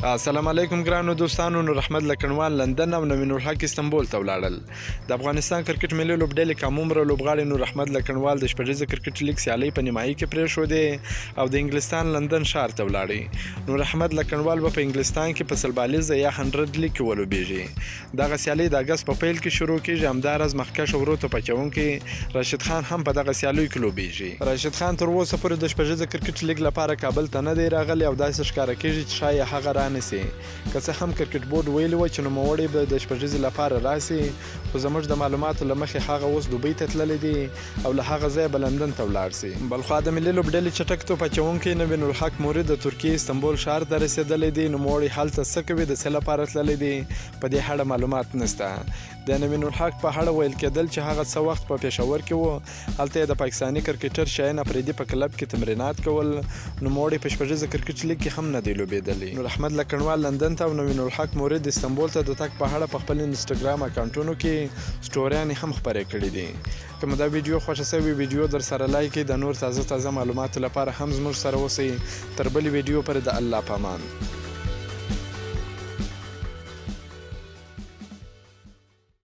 السلام علیکم ګرانو دوستانو. نور احمد لکنوال لندن او نوین الحق استنبول ته ولاړل. د افغانستان کرکټ ملي لوبډلې کمومره لوبغاړي نور احمد لکنوال د شپږیزه کرکټ لیګ سیالۍ په نیمایي کې پرېښودې او د انګلستان لندن ښار ته ولاړی. نور احمد لکنوال به په انګلستان کې په سلبالیزه یا 100 لیګ کې ولوبېږي. دغه سیالۍ د اګست په پیل کې شروع کېږي. همداراز مخکښ وروته پچونکی راشد خان هم په دغه سیالیو کې لوبېږي. راشد خان تر اوسه پورې د شپږیزه کرکټ لیګ لپاره کابل ته نه دی راغلی او داسې ښکاره کېږي چې ښایي هغه رانسي. که څه هم کرکټ بورډ ویلي و چې نوموړی به د شپږیزې لپاره راسي، خو زموږ د معلوماتو له مخې هغه اوس دوبۍ ته تللی دی او له هغه ځایه به لندن ته ولاړ سي. بلخوا د ملي لوبډلې چټک توپ اچوونکی نوین الحق موري د ترکیې استنبول ښار ته رسېدلی دی. نوموړی هلته څه کوي، د څه لپاره تللی دی، په دې اړه معلومات نشته. د نوین الحق په اړه ویل کېدل چې هغه څه وخت په پېښور کې و، هلته یې د پاکستاني کرکټر شاهین افریدي په کلب کې تمرینات کول. نوموړی په شپږیزه کرکټ لیګ کې هم نه دی لوبېدلی. نور احمد لکنوال لندن ته او نوین الحق موري د استنبول ته د تګ په اړه په خپل انسټاګرام اکاونټونو کې سټوریانې هم خپرې کړي دي. که مو دا ویډیو خوښه شوې ویډیو در سره لایک کړئ. د نور تازه معلوماتو لپاره هم زموږ سره اوسئ. تر بلې ویډیو پورې د الله په امان.